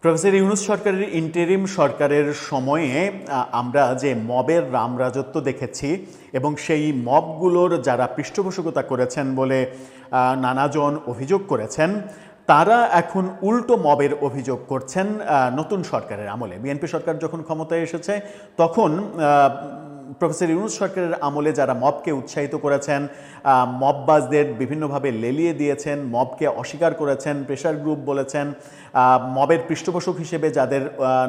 Professor Yunus সরকারের interim সরকারের সময়ে আমরা যে মবের রামরাজত্ব দেখেছি এবং সেই মবগুলোর যারা পৃষ্ঠপোষকতা করেছেন বলে নানাজন অভিযোগ করেছেন, তারা এখন উল্টো মবের অভিযোগ করছেন নতুন সরকারের আমলে। বিএনপি সরকার যখন ক্ষমতায় এসেছে তখন প্রফেসর ইউনূস সরকারের আমলে যারা মবকে উৎসাহিত করেছেন, মববাজদের বিভিন্নভাবে লেলিয়ে দিয়েছেন, মবকে অস্বীকার করেছেন, প্রেশার গ্রুপ বলেছেন, মবের পৃষ্ঠপোষক হিসেবে যাদের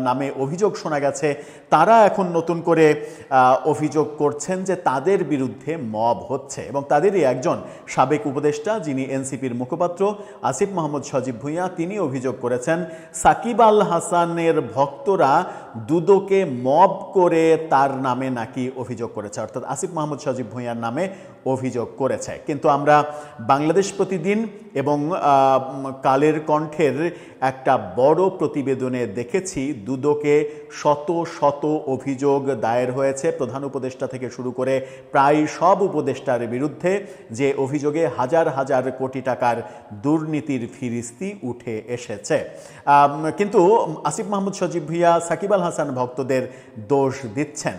নামে অভিযোগ শোনা গেছে, তারা এখন নতুন করে অভিযোগ করছেন যে তাদের বিরুদ্ধে মব হচ্ছে। এবং তাদেরই একজন সাবেক উপদেষ্টা, যিনি এনসিপির মুখপাত্র আসিফ মাহমুদ সজীব ভুঁইয়া, তিনি অভিযোগ করেছেন সাকিব আল হাসানের ভক্তরা দুদকে মব করে তার নামে নাকি অভিযোগ করেছে, অর্থাৎ আসিফ মাহমুদ সজীব ভুঁইয়ার নামে অভিযোগ করেছে। কিন্তু আমরা বাংলাদেশ প্রতিদিন এবং কালের কণ্ঠের একটা বড় প্রতিবেদনে দেখেছি দুদকে শত শত অভিযোগ দায়ের হয়েছে, প্রধান উপদেষ্টা থেকে শুরু করে প্রায় সব উপদেষ্টার বিরুদ্ধে, যে অভিযোগে হাজার হাজার কোটি টাকার দুর্নীতির ফিরিস্তি উঠে এসেছে। কিন্তু আসিফ মাহমুদ সজীব ভুঁইয়া সাকিব আল হাসান ভক্তদের দোষ দিচ্ছেন।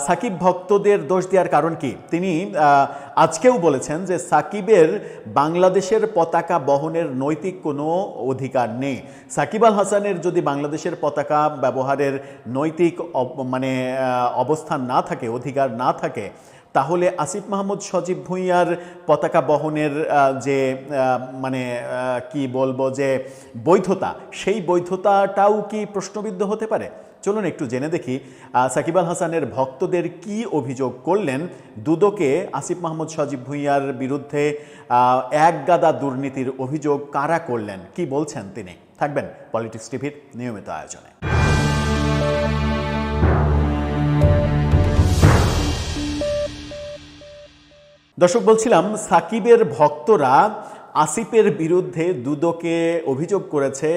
সাকিব ভক্তদের দোষ দেওয়ার কারণ কি? তিনি আজকেও বলেছেন যে সাকিবের বাংলাদেশের পতাকা বহনের নৈতিক কোনো অধিকার নেই। সাকিব আল হাসানের যদি বাংলাদেশের পতাকা ব্যবহারের নৈতিক অবস্থান না থাকে, অধিকার না থাকে, তাহলে আসিফ মাহমুদ সজীব ভুঁইয়ার পতাকা বহনের যে কি বলবো যে বৈধতা, সেই বৈধতাটাও কি প্রশ্নবিদ্ধ হতে পারে? চলুন একটু জেনে দেখি সাকিব আল হাসানের ভক্তদের কি অভিযোগ করলেন দুদকে আসিফ মাহমুদ সজীব ভুঁইয়ার বিরুদ্ধে এক গাদা দুর্নীতির অভিযোগ কারা করলেন, কি বলছেন তিনি। থাকবেন পলিটিক্স টিভির নিয়মিত আয়োজনে। দর্শক, বলছিলাম সাকিবের ভক্তরা আসিফের বিরুদ্ধে দুদকে অভিযোগ করেছে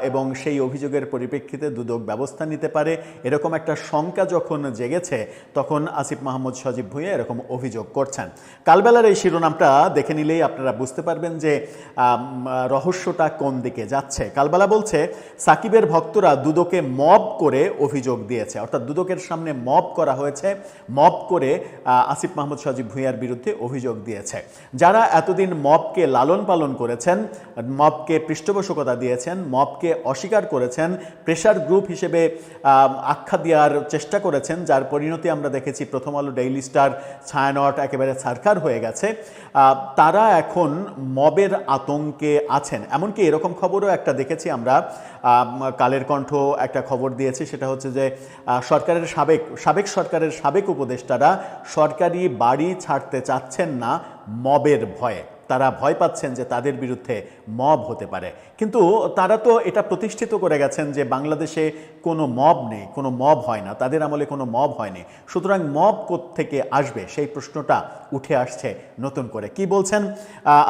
এবং সেই অভিযোগের পরিপ্রেক্ষিতে দুদক ব্যবস্থা নিতে পারে, এরকম একটা শঙ্কা যখন জেগেছে তখন আসিফ মাহমুদ সজীব ভুঁইয়া এরকম অভিযোগ করছেন। কালবেলার এই শিরোনামটা দেখে নিলেই আপনারা বুঝতে পারবেন যে রহস্যটা কোন দিকে যাচ্ছে। কালবেলা বলছে সাকিবের ভক্তরা দুদকে মব করে অভিযোগ দিয়েছে, অর্থাৎ দুদকের সামনে মব করা হয়েছে, মব করে আসিফ মাহমুদ সজীব ভুঁইয়ার বিরুদ্ধে অভিযোগ দিয়েছে। যারা এতদিন মবকে লালন পালন করেছেন, মবকে পৃষ্ঠপোষকতা দিয়েছেন, মবকে অস্বীকার করেছেন, প্রেশার গ্রুপ হিসেবে আখ্যা দেওয়ার চেষ্টা করেছেন, যার পরিণতি আমরা দেখেছি প্রথম আলো, ডেইলি স্টার, ছায়ানট একেবারে সারকার হয়ে গেছে, তারা এখন মবের আতঙ্কে আছেন। এমনকি এরকম খবরও একটা দেখেছি আমরা, কালের কণ্ঠ একটা খবর দিয়েছে, সেটা হচ্ছে যে সরকারের সাবেক সরকারের সাবেক উপদেষ্টারা সরকারি বাড়ি ছাড়তে চাচ্ছেন না মবের ভয়ে। তারা ভয় পাচ্ছেন যে তাদের বিরুদ্ধে মব হতে পারে। কিন্তু তারা তো এটা প্রতিষ্ঠিত করে গেছেন যে বাংলাদেশে কোনো মব নেই, কোনো মব হয় না, তাদের আমলে কোনো মব হয়নি। সুতরাং মব কোত্থেকে আসবে সেই প্রশ্নটা উঠে আসছে নতুন করে। কি বলছেন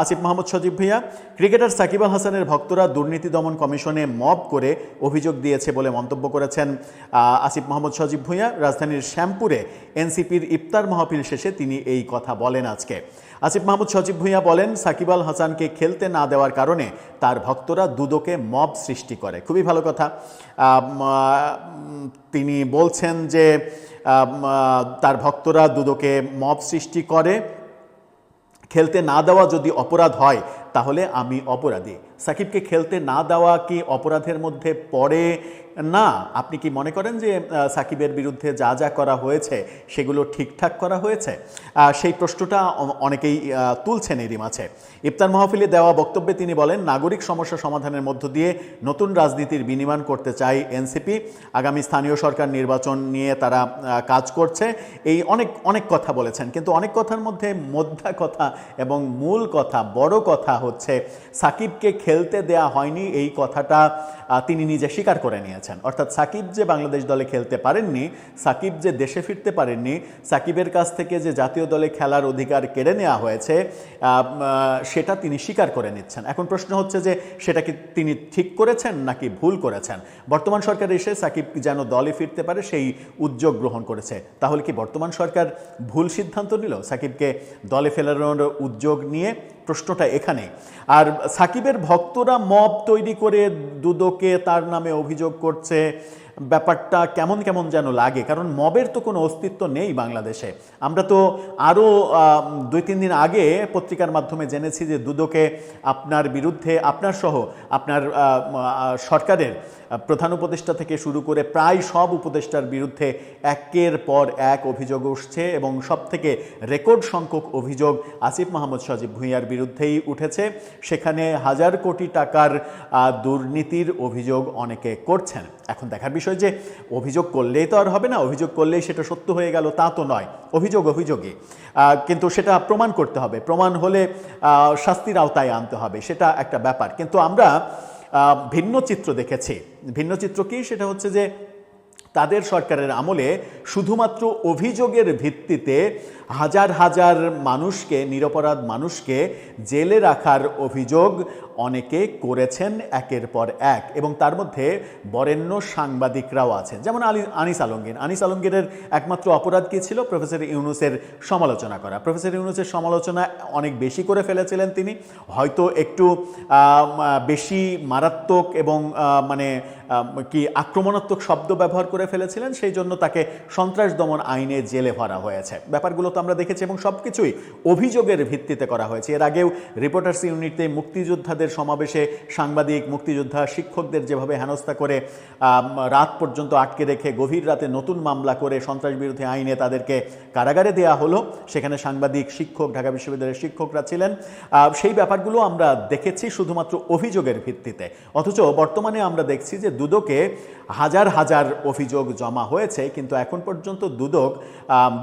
আসিফ মাহমুদ সজীব ভুঁইয়া? ক্রিকেটার সাকিব আল হাসানের ভক্তরা দুর্নীতি দমন কমিশনে মব করে অভিযোগ দিয়েছে বলে মন্তব্য করেছেন আসিফ মাহমুদ সজীব ভুঁইয়া। রাজধানীর শ্যামপুরে এনসিপির ইফতার মাহফিল শেষে তিনি এই কথা বলেন আজকে। আসিফ মাহমুদ সজীব ভুঁইয়া বলেন সাকিব আল হাসানকে খেলতে না দেওয়ার কারণে তার ভক্তরা দুদকে মব সৃষ্টি করে। খুবই ভালো কথা। তিনি বলছেন যে তার ভক্তরা দুদকে মব সৃষ্টি করে, খেলতে না দেওয়া যদি অপরাধ হয় তাহলে আমি অপরাধী। সাকিবকে খেলতে না দেওয়া কি অপরাধের মধ্যে পড়ে না? আপনি কি মনে করেন যে সাকিবের বিরুদ্ধে যা যা করা হয়েছে সেগুলো ঠিকঠাক করা হয়েছে? সেই প্রশ্নটা অনেকেই তুলছেন এরই মাঝে। ইফতার মাহফিলে দেওয়া বক্তব্যে তিনি বলেন নাগরিক সমস্যা সমাধানের মধ্য দিয়ে নতুন রাজনীতির বিনির্মাণ করতে চায় এনসিপি। আগামী স্থানীয় সরকার নির্বাচন নিয়ে তারা কাজ করছে, এই অনেক কথা বলেছেন। কিন্তু অনেক কথার মধ্যে মোদ্দা কথা এবং মূল কথা, বড় কথা হচ্ছে সাকিবকে খেলতে দেয়া হয়নি, এই কথাটা তিনি নিজে স্বীকার করে নিয়েছেন। অর্থাৎ সাকিব যে বাংলাদেশ দলে খেলতে পারেননি, সাকিব যে দেশে ফিরতে পারেননি, সাকিবের কাছ থেকে যে জাতীয় দলে খেলার অধিকার কেড়ে নেওয়া হয়েছে, সেটা তিনি স্বীকার করে নিচ্ছেন। এখন প্রশ্ন হচ্ছে যে সেটা কি তিনি ঠিক করেছেন নাকি ভুল করেছেন? বর্তমান সরকার এসে সাকিব যেন দলে ফিরতে পারে সেই উদ্যোগ গ্রহণ করেছে। তাহলে কি বর্তমান সরকার ভুল সিদ্ধান্ত নিল সাকিবকে দলে ফেরানোর উদ্যোগ নিয়ে? প্রশ্নটা এখানে। আর সাকিবের ভক্তরা মব তৈরি করে দুদকে তার নামে অভিযোগ করছে, ব্যাপারটা কেমন কেমন যেন লাগে। কারণ মবের তো কোনো অস্তিত্ব নেই বাংলাদেশে। আমরা তো আরও 2-3 দিন আগে পত্রিকার মাধ্যমে জেনেছি যে দুদকে আপনার বিরুদ্ধে, আপনার সহ আপনার সরকারের প্রধান উপদেষ্টা থেকে শুরু করে প্রায় সব উপদেষ্টার বিরুদ্ধে একের পর এক অভিযোগ উঠছে, এবং সব থেকে রেকর্ড সংখ্যক অভিযোগ আসিফ মাহমুদ সজীব ভুঁইয়ার বিরুদ্ধেই উঠেছে। সেখানে হাজার কোটি টাকার দুর্নীতির অভিযোগ অনেকে করছেন। এখন দেখার বিষয় যে অভিযোগ করলেই তো আর হবে না, অভিযোগ করলেই সেটা সত্য হয়ে গেল তা তো নয়। অভিযোগই, কিন্তু সেটা প্রমাণ করতে হবে, প্রমাণ হলে শাস্তির আওতায় আনতে হবে, সেটা একটা ব্যাপার। কিন্তু আমরা ভিন্ন চিত্র দেখেছি। ভিন্ন চিত্র কি? সেটা হচ্ছে যে তাদের সরকারের আমলে শুধুমাত্র অভিযোগের ভিত্তিতে হাজার হাজার মানুষকে, নিরপরাধ মানুষকে জেলে রাখার অভিযোগ অনেকে করেছেন একের পর এক, এবং তার মধ্যে বরেণ্য সাংবাদিকরাও আছেন, যেমন আনিস আলমগীর। আনিস আলমগীরের একমাত্র অপরাধ কী ছিল? প্রফেসর ইউনূসের সমালোচনা করা। প্রফেসর ইউনূসের সমালোচনা অনেক বেশি করে ফেলেছিলেন তিনি, হয়তো একটু বেশি মারাত্মক এবং আক্রমণাত্মক শব্দ ব্যবহার করে ফেলেছিলেন, সেই জন্য তাকে সন্ত্রাস দমন আইনে জেলে ভরা হয়েছে। ব্যাপারগুলো তো আমরা দেখেছি, এবং সব কিছুই অভিযোগের ভিত্তিতে করা হয়েছে। এর আগেও রিপোর্টার্স ইউনিটে মুক্তিযোদ্ধাদের সমাবেশে সাংবাদিক, মুক্তিযোদ্ধা, শিক্ষকদের যেভাবে হেনস্থা করে রাত পর্যন্ত আটকে রেখে গভীর রাতে নতুন মামলা করে সন্ত্রাস বিরোধী আইনে তাদেরকে কারাগারে দেয়া হলো, সেখানে সাংবাদিক, শিক্ষক, ঢাকা বিশ্ববিদ্যালয়ের শিক্ষকরা ছিলেন। সেই ব্যাপারগুলো আমরা দেখেছি শুধুমাত্র অভিযোগের ভিত্তিতে। অথচ বর্তমানে আমরা দেখছি যে দুদকে হাজার হাজার অভিযোগ জমা হয়েছে, কিন্তু এখন পর্যন্ত দুদক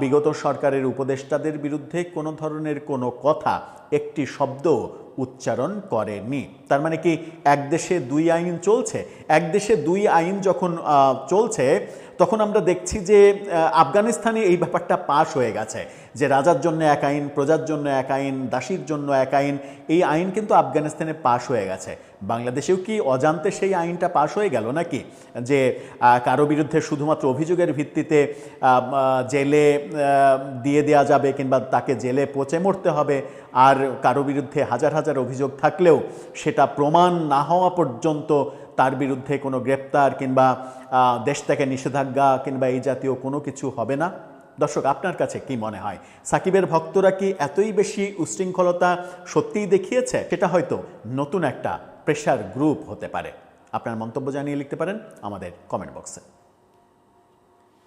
বিগত সরকারের উপদেষ্টাদের বিরুদ্ধে কোনো ধরনের কোনো কথা, একটি শব্দ উচ্চারণ করেনি। তার মানে কি এক দেশে দুই আইন চলছে? এক দেশে দুই আইন যখন চলছে, তখন আমরা দেখছি যে আফগানিস্তানে এই ব্যাপারটা পাশ হয়ে গেছে, যে রাজার জন্য এক আইন, প্রজার জন্য এক আইন, দাসীর জন্য এক আইন। এই আইন কিন্তু আফগানিস্তানে পাশ হয়ে গেছে। বাংলাদেশেও কি অজান্তে সেই আইনটা পাশ হয়ে গেল নাকি, যে কারো বিরুদ্ধে শুধুমাত্র অভিযোগের ভিত্তিতে জেলে দিয়ে দেওয়া যাবে, কিংবা তাকে জেলে পচে মরতে হবে, আর কারো বিরুদ্ধে হাজার হাজার অভিযোগ থাকলেও সেটা প্রমাণ না হওয়া পর্যন্ত তার বিরুদ্ধে কোনো গ্রেপ্তার কিংবা দেশ থেকে নিষেধাজ্ঞা কিংবা এই জাতীয় কোনো কিছু হবে না? দর্শক, আপনার কাছে কি মনে হয়? সাকিবের ভক্তরা কি এতই বেশি উচ্ছৃঙ্খলতা সত্যিই দেখিয়েছে? সেটা হয়তো নতুন একটা প্রেশার গ্রুপ হতে পারে। আপনার মন্তব্য জানিয়ে লিখতে পারেন আমাদের কমেন্ট বক্সে।